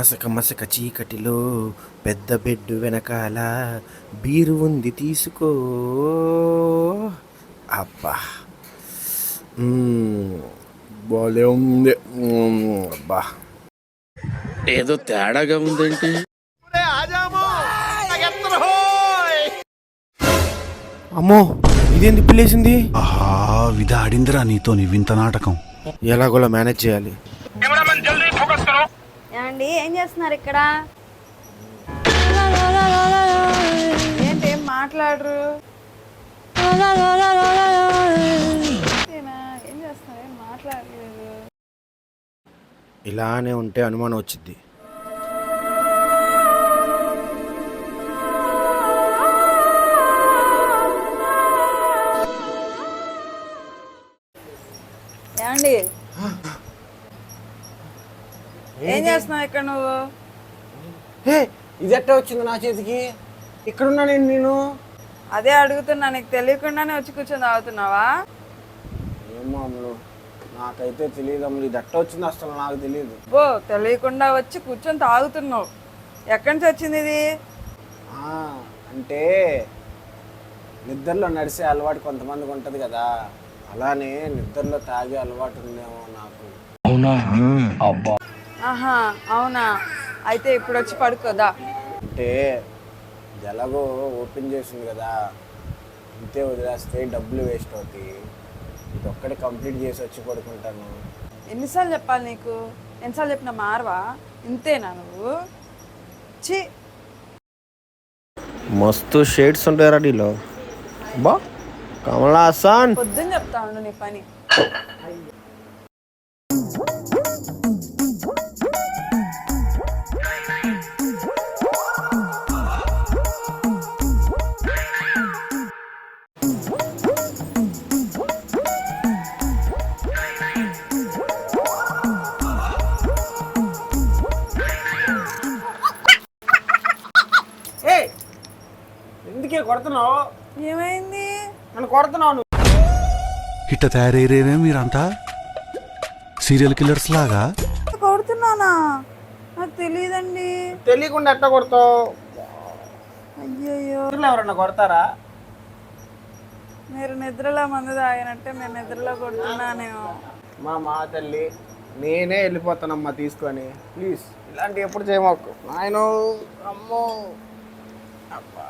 మసక మసక చీకటిలో పెద్ద బెడ్ వెనకాల బీరు ఉంది తీసుకో. అబ్బా బాలే ఉంది. అబ్బా ఏదో తేడాగా ఉందేంటి? అమ్మో ఇదేంది పిల్లేసింది? ఆహా విధ ఆడిందిరా నీతో నీ వింత నాటకం. ఎలాగోలా మేనేజ్ చేయాలి. ఏమండి ఏం చేస్తున్నారు ఇక్కడ? ఏంటి ఏం మాట్లాడరు? ఏం చేస్తున్నారు? ఏం మాట్లాడలేదు. ఇలానే ఉంటే అనుమానం వచ్చింది. ఏమండి ఏం చేస్తున్నావు ఇక్కడ నువ్వు? ఇది ఎట్లా వచ్చింది నా చేతికి? ఇక్కడున్నా నేను. అదే అడుగుతున్నా, నీకు తెలియకుండానే వచ్చి కూర్చొని తాగుతున్నావా? ఏమో అమ్ములు, నాకైతే తెలియదు అమ్ములు, ఇది ఎట్లా వచ్చింది అసలు నాకు తెలియదు. బో తెలియకుండా వచ్చి కూర్చొని తాగుతున్నావు. ఎక్కడి నుంచి వచ్చింది ఇది? అంటే నిద్రలో నడిచే అలవాటు కొంతమందికి ఉంటుంది కదా, అలానే నిద్రలో తాగే అలవాటు ఉందేమో నాకు. ఆహా అవునా, అయితే ఇప్పుడు వచ్చి పడుకోదా? అంటే ఎలాగో ఓపెన్ చేసింది కదా, ఇంతే వదిలేస్తే డబ్బులు వేస్ట్ అవుతాయి. ఇది ఒక్కటి కంప్లీట్ చేసి వచ్చి పడుకుంటాను. ఎన్నిసార్లు చెప్పాలి నీకు? ఎన్నిసార్లు చెప్పినా మారవా? ఇంతేనా నువ్వు? ఛీ, మస్తు షేడ్స్ ఉంటాయి రెడీలో. బా కమలా హాసన్ పొద్దున్న చెప్తా ఉండు నీ పని. ఎందుకే కొడుతున్నావు? ఏమైంది? నన్ను కొడుతున్నావు. ఇట్ట తయారయ్యేనే మీరంతా సీరియల్ కిల్లర్స్ లాగా. కొడుతున్నానా? నాకు తెలియదండి. తెలియకుండా ఎట్లా కొడతావు? అయ్యయ్యో, ఎవరన్నా కొడతారా? మీరు నిద్రలో మందు తాగినట్టే నేను నిద్రలో కొడుతున్నానేమో. మా తల్లి, నేనే వెళ్ళిపోతానమ్మా తీసుకొని. ప్లీజ్ ఇలాంటి ఎప్పుడు చేయమాకు నాయనో. అమ్మో అబ్బా.